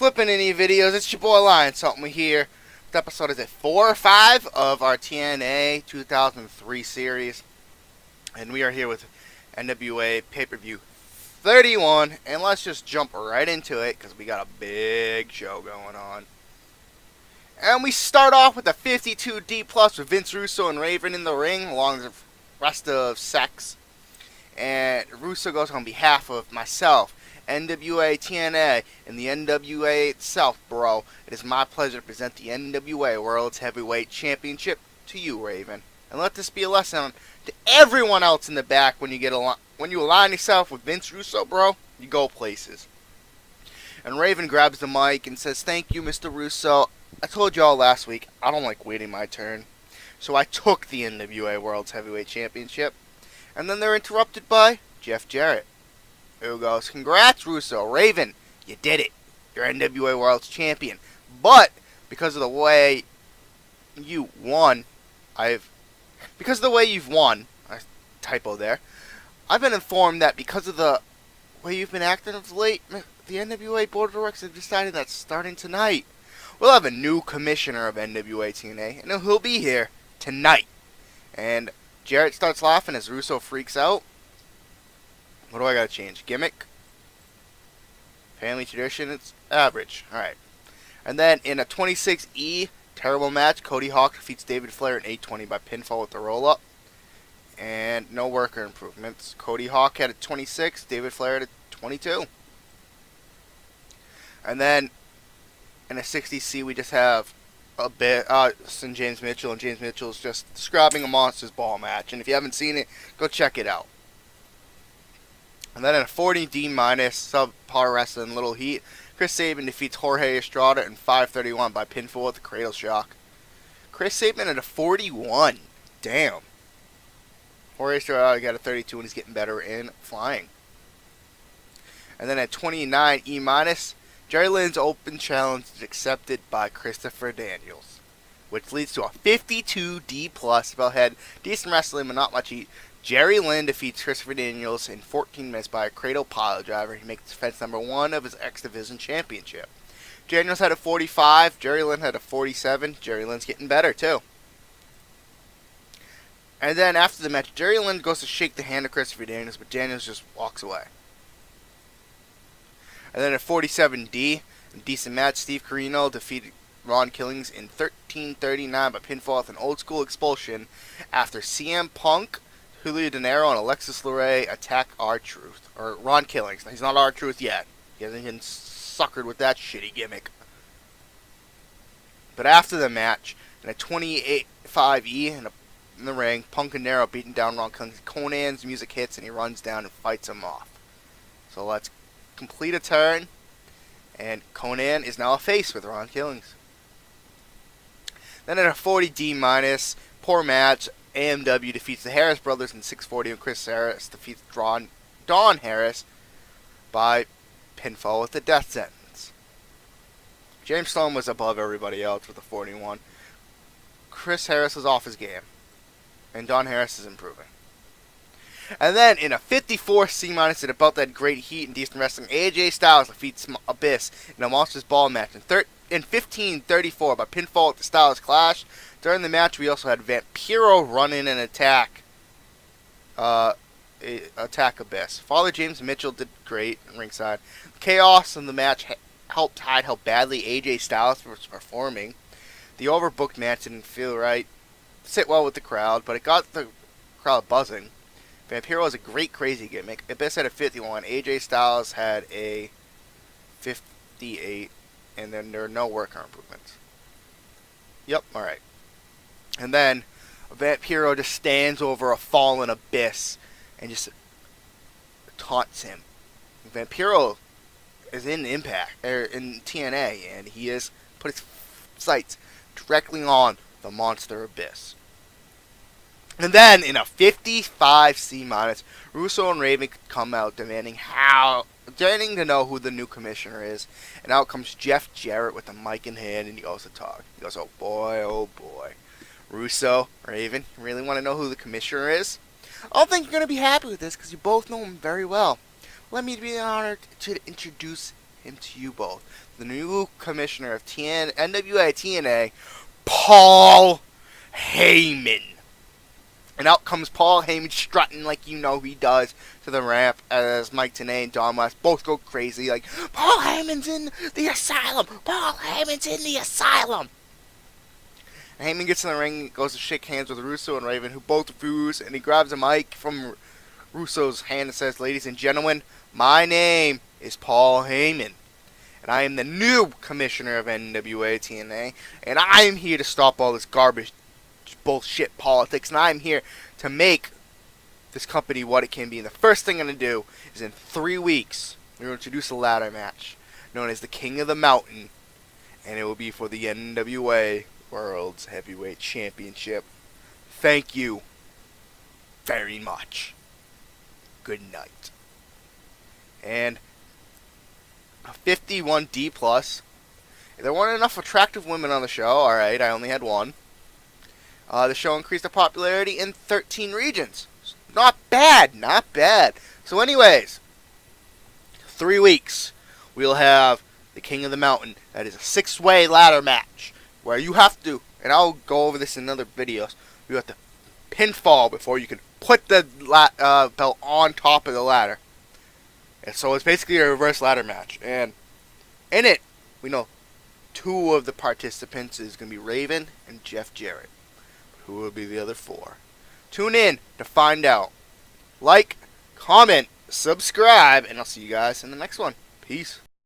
flipping any videos. It's your boy Lionsault. We're here. What episode is it? 4 or 5 of our TNA 2003 series. And we are here with NWA pay-per-view 31. And let's just jump right into it because we got a big show going on. And we start off with a 52D plus with Vince Russo and Raven in the ring along with the rest of Sex. And Russo goes on behalf of myself, NWA, TNA, and the NWA itself, bro. It is my pleasure to present the NWA World's Heavyweight Championship to you, Raven. And let this be a lesson to everyone else in the back when you align yourself with Vince Russo, bro, you go places. And Raven grabs the mic and says, "Thank you, Mr. Russo. I told y'all last week, I don't like waiting my turn. So I took the NWA World's Heavyweight Championship." And then they're interrupted by Jeff Jarrett, who goes, "Congrats, Russo. Raven, you did it. You're NWA World's Champion. But because of the way you won, because of the way you've won, typo there, I've been informed that because of the way you've been acting of late, the NWA Board of Directors have decided that starting tonight, we'll have a new commissioner of NWA TNA, and he'll be here tonight." And Jarrett starts laughing as Russo freaks out. What do I gotta change? Gimmick? Family tradition? It's average. Alright. And then in a 26E terrible match, Cody Hawk defeats David Flair in 820 by pinfall with the roll-up. And no worker improvements. Cody Hawk had a 26, David Flair had a 22. And then in a 60C we just have a bit, and James Mitchell, and James Mitchell's just describing a Monsters Ball match. And if you haven't seen it, go check it out. And then in a 40D minus subpar wrestling Little Heat, Chris Sabin defeats Jorge Estrada in 531 by pinfall with the Cradle Shock. Chris Sabin at a 41. Damn. Jorge Estrada got a 32 and he's getting better in flying. And then at 29E minus, Jerry Lynn's open challenge is accepted by Christopher Daniels, which leads to a 52D plus. Bell head, decent wrestling but not much heat. Jerry Lynn defeats Christopher Daniels in 14 minutes by a cradle pile driver. He makes defense number 1 of his X Division Championship. Daniels had a 45. Jerry Lynn had a 47. Jerry Lynn's getting better too. And then after the match, Jerry Lynn goes to shake the hand of Christopher Daniels, but Daniels just walks away. And then at 47D, a decent match, Steve Corino defeated Ron Killings in 1339 by pinfall with an old school expulsion after CM Punk, Julio De Niro, and Alexis Luray attack R-Truth. Or Ron Killings. He's not R-Truth yet. He hasn't been suckered with that shitty gimmick. But after the match, in a 28-5E in the ring, Punk and Nero beating down Ron Killings. Conan's music hits and he runs down and fights him off. So let's complete a turn, and Conan is now a face with Ron Killings. Then at a 40D minus, poor match, AMW defeats the Harris brothers in 640, and Chris Harris defeats Don Harris by pinfall with the death sentence. James Storm was above everybody else with a 41. Chris Harris was off his game, and Don Harris is improving. And then in a 54C minus at about that great heat and decent wrestling, AJ Styles defeats Abyss in a Monsters Ball match in 1534 by pinfall at the Styles Clash. During the match, we also had Vampiro run in and attack Abyss. Father James Mitchell did great in ringside. Chaos in the match helped hide how badly AJ Styles was performing. The overbooked match didn't feel right, sit well with the crowd, but it got the crowd buzzing. Vampiro has a great crazy gimmick. Abyss had a 51. AJ Styles had a 58. And then there are no worker improvements. Yep, alright. And then Vampiro just stands over a fallen Abyss and just taunts him. Vampiro is in in TNA, and he has put his sights directly on the monster Abyss. And then in a 55C minus, Russo and Raven come out demanding to know who the new commissioner is. And out comes Jeff Jarrett with a mic in hand, and he goes to talk. He goes, "Oh boy, Russo, Raven, you really want to know who the commissioner is? I don't think you're going to be happy with this because you both know him very well. Let me be honored to introduce him to you both. The new commissioner of NWA TNA, Paul Heyman. And out comes Paul Heyman strutting like you know he does to the ramp as Mike Tenay and Don West both go crazy like, Paul Heyman's in the asylum! Paul Heyman's in the asylum! And Heyman gets in the ring, goes to shake hands with Russo and Raven, who both refuse, and he grabs a mic from Russo's hand and says, ladies and gentlemen, my name is Paul Heyman, and I am the new commissioner of NWA TNA, and I am here to stop all this garbage bullshit politics, and I'm here to make this company what it can be. And the first thing I'm going to do is in 3 weeks, we're going to introduce a ladder match known as the King of the Mountain, and it will be for the NWA World's Heavyweight Championship. Thank you very much. Good night. And 51D plus. There weren't enough attractive women on the show. Alright, I only had one. The show increased the popularity in 13 regions. Not bad, not bad. So anyways, 3 weeks, we'll have the King of the Mountain. That is a 6-way ladder match, where you have to, and I'll go over this in other videos, you have to pinfall before you can put the belt on top of the ladder. And so it's basically a reverse ladder match. And in it, we know 2 of the participants is going to be Raven and Jeff Jarrett. Who will be the other 4? Tune in to find out. Like, comment, subscribe, and I'll see you guys in the next one. Peace.